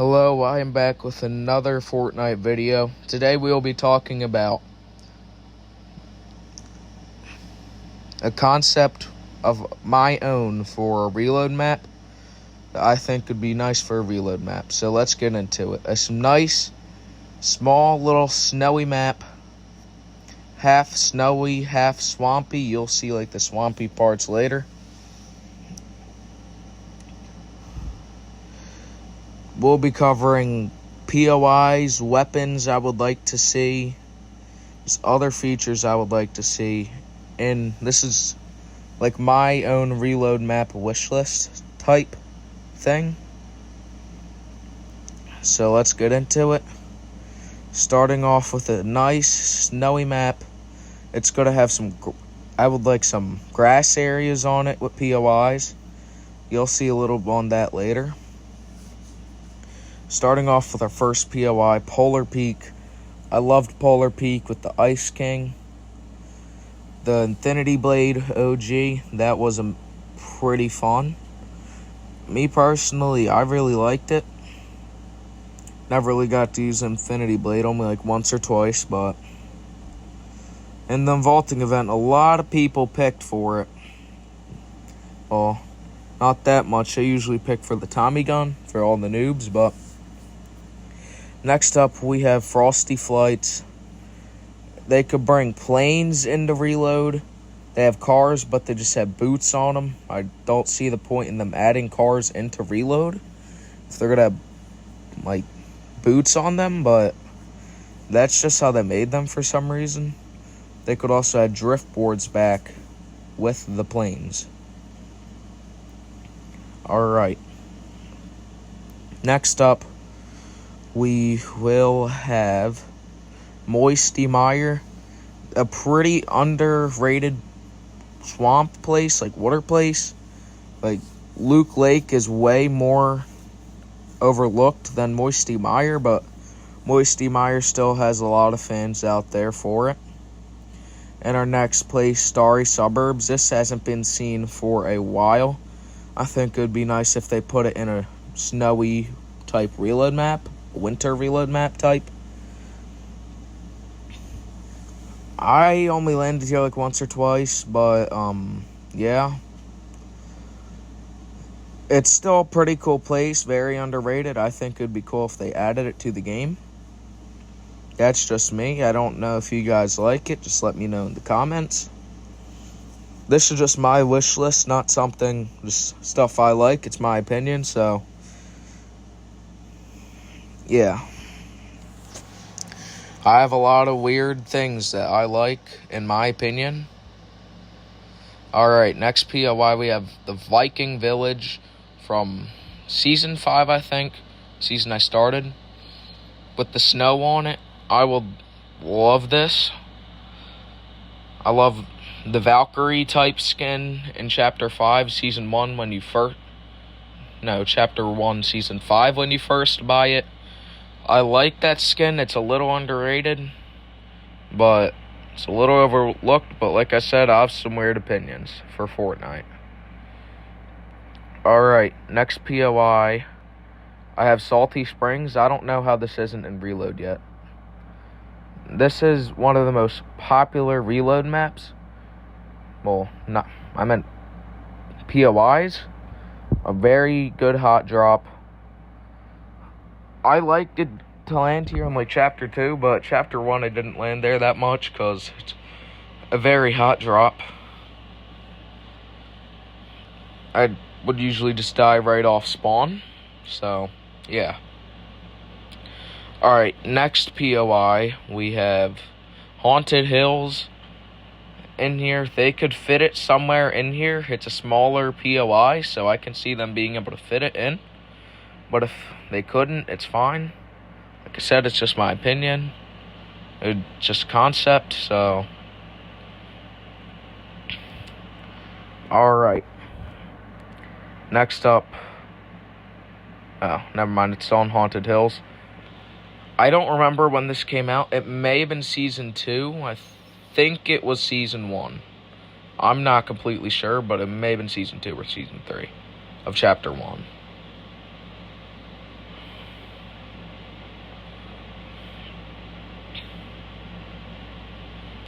Hello, I am back with another Fortnite video. Today we will be talking about a concept of my own for a reload map that I think could be nice for a reload map. So let's get into it. It's a nice, small, little snowy map. Half snowy, half swampy. You'll see like the swampy parts later. We'll be covering POIs, weapons I would like to see, just other features I would like to see, and this is like my own reload map wishlist type thing. So let's get into it. Starting off with a nice snowy map. It's going to have I would like some grass areas on it with POIs. You'll see a little on that later. Starting off with our first POI, Polar Peak. I loved Polar Peak with the Ice King. The Infinity Blade OG, that was pretty fun. Me personally, I really liked it. Never really got to use Infinity Blade, only like once or twice, but in the vaulting event, a lot of people picked for it. Well, not that much. I usually pick for the Tommy gun for all the noobs, but next up, we have Frosty Flights. They could bring planes into reload. They have cars, but they just have boots on them. I don't see the point in them adding cars into reload if they're going to have, like, boots on them, but that's just how they made them for some reason. They could also add drift boards back with the planes. Alright. Next up, we will have Moisty Mire, a pretty underrated swamp place, like water place. Like Luke Lake is way more overlooked than Moisty Mire, but Moisty Mire still has a lot of fans out there for it. And our next place, Starry Suburbs. This hasn't been seen for a while. I think it would be nice if they put it in a snowy type reload map. Winter reload map type. I only landed here like once or twice, but yeah, it's still a pretty cool place, very underrated. I think it'd be cool if they added it to the game. That's just me. I don't know if you guys like it. Just let me know in the comments. This is just my wish list, not something, just stuff I like. It's my opinion, so yeah. I have a lot of weird things that I like, in my opinion. Alright, next POI we have the Viking Village from Season 5, I think. Season I started. With the snow on it. I will love this. I love the Valkyrie type skin in Chapter 5, Season 1 when you first... No, Chapter 1, Season 5 when you first buy it. I like that skin. It's a little underrated, but it's a little overlooked. But like I said, I have some weird opinions for Fortnite. Alright, next POI. I have Salty Springs. I don't know how this isn't in Reload yet. This is one of the most popular Reload maps. Well, I meant POIs. A very good hot drop. I liked it to land here in like Chapter 2, but Chapter 1 I didn't land there that much because it's a very hot drop. I would usually just die right off spawn, so yeah. Alright, next POI, we have Haunted Hills in here. They could fit it somewhere in here. It's a smaller POI, so I can see them being able to fit it in. But if they couldn't, it's fine. Like I said, it's just my opinion. It's just concept, so. Alright. Next up. Oh, never mind. It's on Haunted Hills. I don't remember when this came out. It may have been Season 2. I think it was Season 1. I'm not completely sure, but it may have been Season 2 or Season 3 of Chapter 1.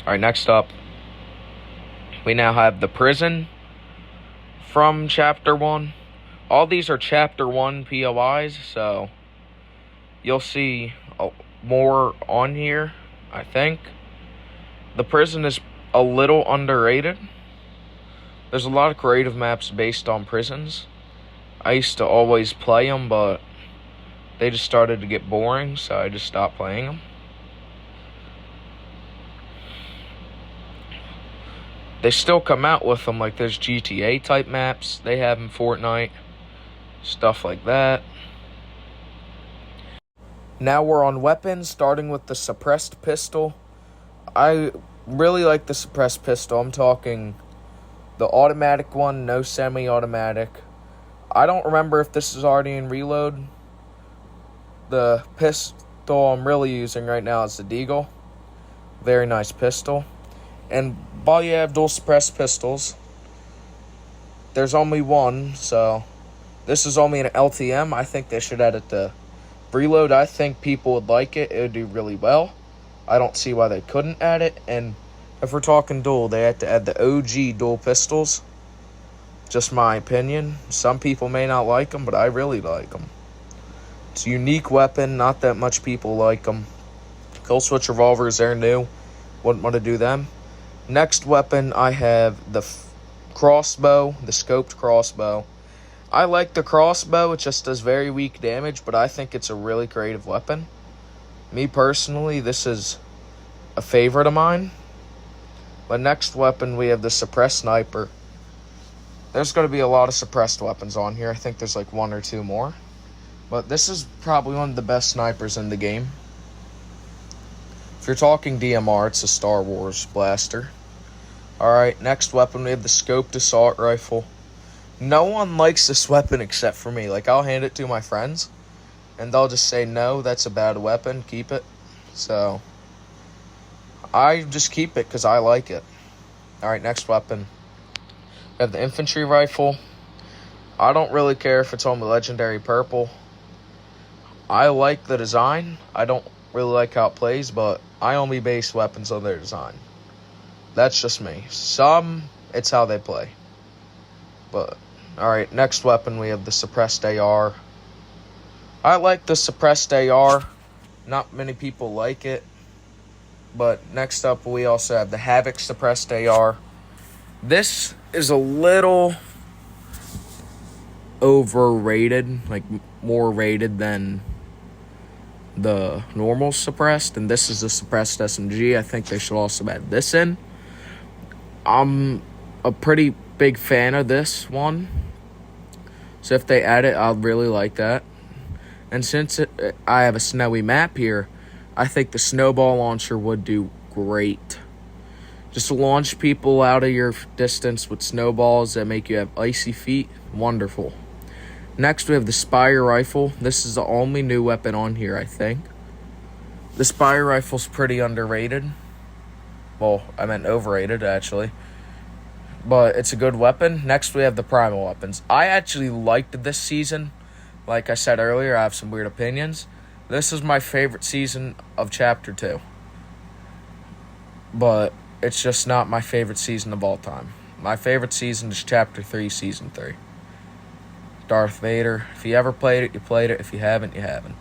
Alright, next up, we now have the prison from Chapter 1. All these are Chapter 1 POIs, so you'll see more on here, I think. The prison is a little underrated. There's a lot of creative maps based on prisons. I used to always play them, but they just started to get boring, so I just stopped playing them. They still come out with them, like there's GTA type maps they have in Fortnite, stuff like that. Now we're on weapons, starting with the suppressed pistol. I really like the suppressed pistol. I'm talking the automatic one, no semi-automatic. I don't remember if this is already in reload. The pistol I'm really using right now is the Deagle. Very nice pistol. And while you have dual suppressed pistols, there's only one, so this is only an LTM. I think they should add it to reload. I think people would like it. It would do really well. I don't see why they couldn't add it. And if we're talking dual, they have to add the OG dual pistols. Just my opinion. Some people may not like them, but I really like them. It's a unique weapon. Not that much people like them. Kill switch revolvers, they're new. Wouldn't want to do them. Next weapon, I have the crossbow, the scoped crossbow. I like the crossbow. It just does very weak damage, but I think it's a really creative weapon. Me personally, this is a favorite of mine. The next weapon, we have the suppressed sniper. There's going to be a lot of suppressed weapons on here. I think there's like one or two more. But this is probably one of the best snipers in the game. If you're talking DMR, it's a Star Wars blaster. Alright, next weapon, we have the scoped assault rifle. No one likes this weapon except for me. Like, I'll hand it to my friends, and they'll just say, no, that's a bad weapon, keep it. So, I just keep it because I like it. Alright, next weapon. We have the infantry rifle. I don't really care if it's on the legendary purple. I like the design. I don't really like how it plays, but I only base weapons on their design. That's just me. Some, it's how they play. But, alright, next weapon, we have the suppressed AR. I like the suppressed AR. Not many people like it. But next up, we also have the Havoc suppressed AR. This is a little overrated, like more rated than the normal suppressed, and this is the suppressed SMG. I think they should also add this in. I'm a pretty big fan of this one, so if they add it, I'll really like that. And since I have a snowy map here, I think the snowball launcher would do great. Just to launch people out of your distance with snowballs that make you have icy feet, wonderful. Next, we have the Spire rifle. This is the only new weapon on here, I think. The Spire rifle's pretty underrated. Well, I meant overrated, actually. But it's a good weapon. Next, we have the primal weapons. I actually liked this season. Like I said earlier, I have some weird opinions. This is my favorite season of Chapter 2. But it's just not my favorite season of all time. My favorite season is Chapter 3, Season 3. Darth Vader. If you ever played it, you played it. If you haven't, you haven't.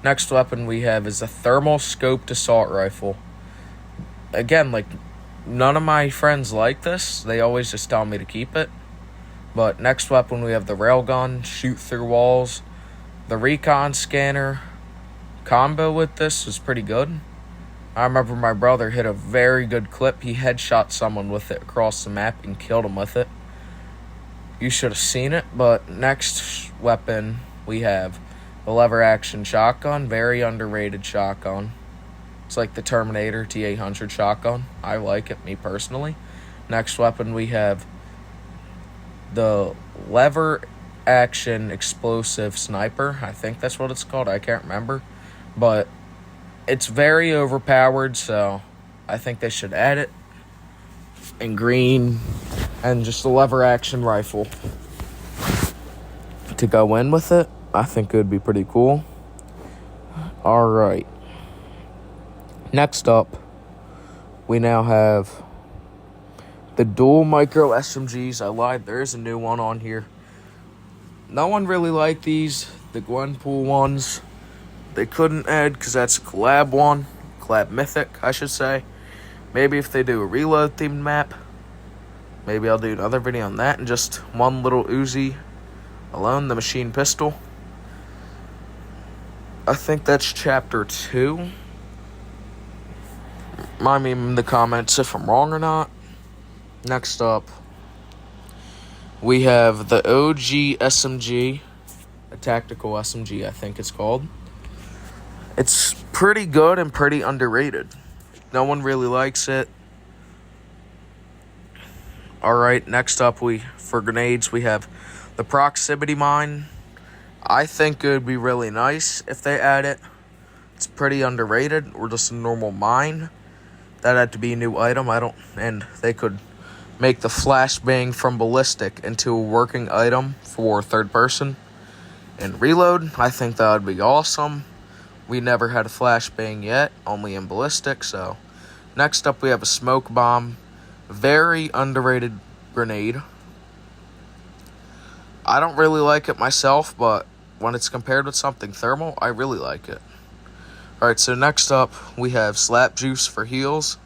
Next weapon we have is a thermal scoped assault rifle. Again, like, none of my friends like this. They always just tell me to keep it. But next weapon we have the railgun, shoot through walls. The recon scanner combo with this is pretty good. I remember my brother hit a very good clip. He headshot someone with it across the map and killed him with it. You should have seen it. But next weapon we have the lever action shotgun. Very underrated shotgun. It's like the Terminator T-800 shotgun. I like it, me personally. Next weapon we have the lever action explosive sniper. I think that's what it's called. I can't remember. But it's very overpowered, so I think they should add it. In green. And just a lever action rifle to go in with it. I think it would be pretty cool. Alright. Next up, We now have the dual micro SMGs. I lied, there is a new one on here. No one really liked these, the Gwenpool ones. They couldn't add because that's a collab one. Collab Mythic, I should say. Maybe if they do a reload themed map, maybe I'll do another video on that. And just one little Uzi alone, the machine pistol. I think that's chapter 2. Mind me in the comments if I'm wrong or not. Next up, we have the OG SMG, a tactical SMG, I think it's called. It's pretty good and pretty underrated. No one really likes it. Alright, next up, for grenades, we have the proximity mine. I think it would be really nice if they add it. It's pretty underrated, or just a normal mine. That had to be a new item. And they could make the flashbang from ballistic into a working item for third person. And reload, I think that would be awesome. We never had a flashbang yet, only in ballistic. So next up, we have a smoke bomb. Very underrated grenade. I don't really like it myself, but when it's compared with something thermal, I really like it. Alright, so next up, we have Slap Juice for heals.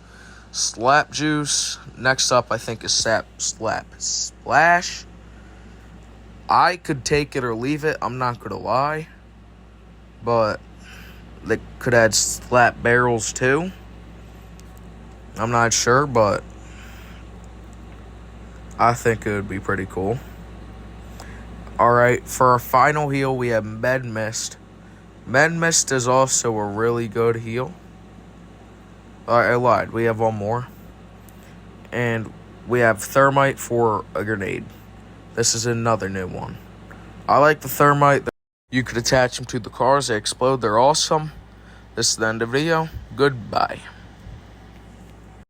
Slap Juice. Next up, I think, is Slap Splash. I could take it or leave it, I'm not gonna lie. But they could add Slap Barrels too. I'm not sure, but I think it would be pretty cool. Alright, for our final heal, we have Med Mist. Med Mist is also a really good heal. Alright, I lied. We have one more. And we have Thermite for a grenade. This is another new one. I like the Thermite. You could attach them to the cars. They explode. They're awesome. This is the end of the video. Goodbye.